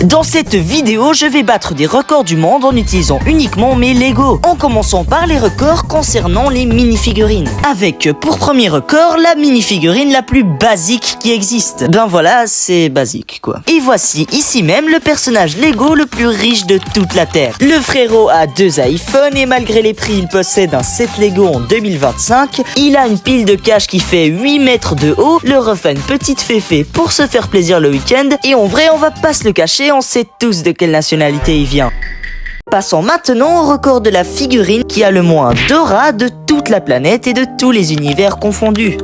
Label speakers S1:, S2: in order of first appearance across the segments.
S1: Dans cette vidéo, je vais battre des records du monde en utilisant uniquement mes Lego. En commençant par les records concernant les mini-figurines. Avec pour premier record, la mini-figurine la plus basique qui existe. Ben voilà, c'est basique quoi. Et voici ici même le personnage Lego le plus riche de toute la Terre. Le frérot a 2 iPhones et malgré les prix, il possède un set Lego en 2025. Il a une pile de cash qui fait 8 mètres de haut. Le ref a une petite féfé pour se faire plaisir le week-end. Et en vrai, on va pas se le cacher, on sait tous de quelle nationalité il vient. Passons maintenant au record de la figurine qui a le moins d'aura de toute la planète et de tous les univers confondus.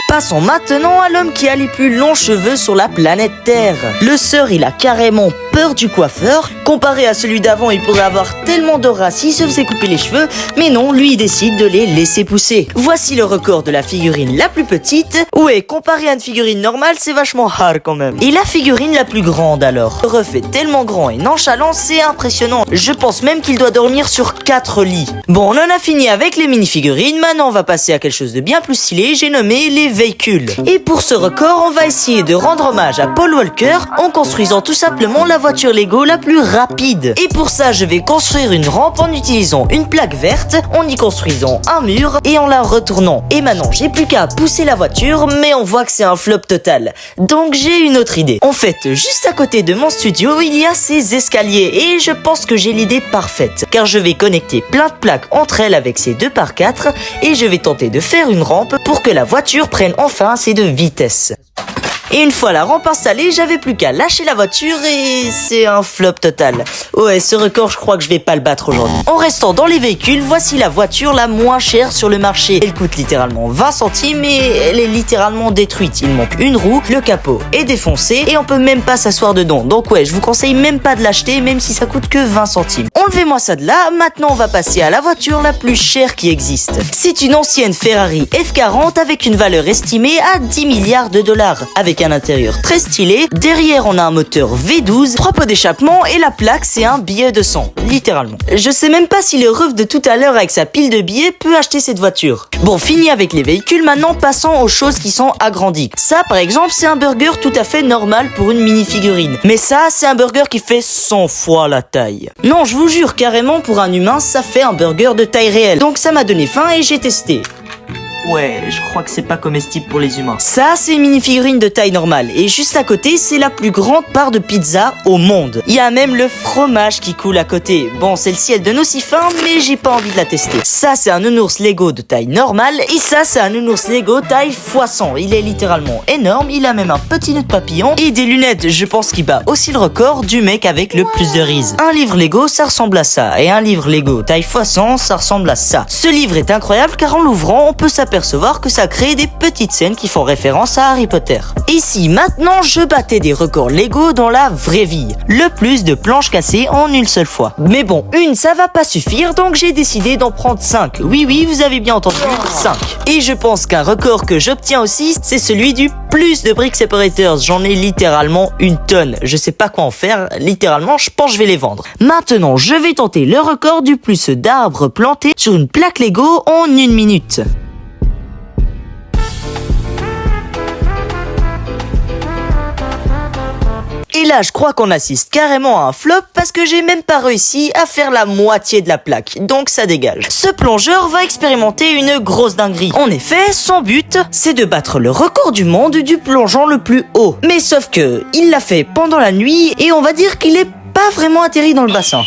S1: Passons maintenant à l'homme qui a les plus longs cheveux sur la planète Terre. Le sœur, il a carrément peur du coiffeur. Comparé à celui d'avant, il pourrait avoir tellement d'aura s'il se faisait couper les cheveux, mais non, lui il décide de les laisser pousser. Voici le record de la figurine la plus petite. Ouais, comparé à une figurine normale, c'est vachement hard quand même. Et la figurine la plus grande alors. Le ref est tellement grand et nonchalant, c'est impressionnant. Je pense même qu'il doit dormir sur 4 lits. Bon, on en a fini avec les mini-figurines, maintenant on va passer à quelque chose de bien plus stylé, j'ai nommé les véhicules. Et pour ce record, on va essayer de rendre hommage à Paul Walker en construisant tout simplement la voiture Lego la plus rapide. Et pour ça, je vais construire une rampe en utilisant une plaque verte, en y construisant un mur et en la retournant. Et maintenant, j'ai plus qu'à pousser la voiture, mais on voit que c'est un flop total. Donc j'ai une autre idée. En fait, juste à côté de mon studio, il y a ces escaliers et je pense que j'ai l'idée parfaite. Car je vais connecter plein de plaques entre elles avec ces 2x4 et je vais tenter de faire une rampe pour que la voiture prenne enfin assez de vitesse. Et une fois la rampe installée, j'avais plus qu'à lâcher la voiture et c'est un flop total. Ouais, ce record, je crois que je vais pas le battre aujourd'hui. En restant dans les véhicules, voici la voiture la moins chère sur le marché. Elle coûte littéralement 20 centimes et elle est littéralement détruite. Il manque une roue, le capot est défoncé et on peut même pas s'asseoir dedans. Donc ouais, je vous conseille même pas de l'acheter, même si ça coûte que 20 centimes. Enlevez-moi ça de là, maintenant on va passer à la voiture la plus chère qui existe. C'est une ancienne Ferrari F40 avec une valeur estimée à 10 milliards de dollars. Avec un intérieur très stylé, derrière on a un moteur V12, 3 pots d'échappement et la plaque c'est un billet de 100, littéralement. Je sais même pas si le ref de tout à l'heure avec sa pile de billets peut acheter cette voiture. Bon, fini avec les véhicules, maintenant passons aux choses qui sont agrandies. Ça par exemple c'est un burger tout à fait normal pour une mini-figurine. Mais ça c'est un burger qui fait 100 fois la taille. Non, je vous jure, carrément pour un humain ça fait un burger de taille réelle. Donc ça m'a donné faim et j'ai testé. Ouais, je crois que c'est pas comestible pour les humains. Ça, c'est une mini-figurine de taille normale. Et juste à côté, c'est la plus grande part de pizza au monde. Il y a même le fromage qui coule à côté. Bon, celle-ci, elle donne aussi faim, mais j'ai pas envie de la tester. Ça, c'est un nounours Lego de taille normale. Et ça, c'est un nounours Lego taille x100. Il est littéralement énorme. Il a même un petit nœud de papillon. Et des lunettes, je pense qu'il bat aussi le record du mec avec le plus de riz. Un livre Lego, ça ressemble à ça. Et un livre Lego taille x100, ça ressemble à ça. Ce livre est incroyable car en l'ouvrant, on peut s'apercevoir que ça crée des petites scènes qui font référence à Harry Potter. Ici, maintenant, je battais des records Lego dans la vraie vie. Le plus de planches cassées en une seule fois. Mais bon, une, ça va pas suffire, donc j'ai décidé d'en prendre 5. Oui, vous avez bien entendu, 5. Et je pense qu'un record que j'obtiens aussi, c'est celui du plus de brick separators. J'en ai littéralement une tonne. Je sais pas quoi en faire, littéralement, je pense que je vais les vendre. Maintenant, je vais tenter le record du plus d'arbres plantés sur une plaque Lego en 1 minute. Et là, je crois qu'on assiste carrément à un flop parce que j'ai même pas réussi à faire la moitié de la plaque. Donc ça dégage. Ce plongeur va expérimenter une grosse dinguerie. En effet, son but, c'est de battre le record du monde du plongeon le plus haut. Mais sauf que, il l'a fait pendant la nuit et on va dire qu'il est pas vraiment atterri dans le bassin.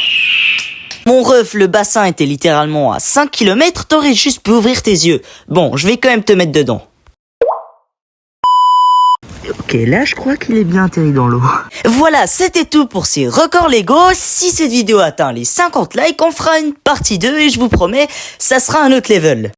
S1: Mon ref, le bassin était littéralement à 5 km, t'aurais juste pu ouvrir tes yeux. Bon, je vais quand même te mettre dedans. Ok, là je crois qu'il est bien atterri dans l'eau. Voilà, c'était tout pour ces records Lego. Si cette vidéo atteint les 50 likes, on fera une partie 2 et je vous promets, ça sera un autre level.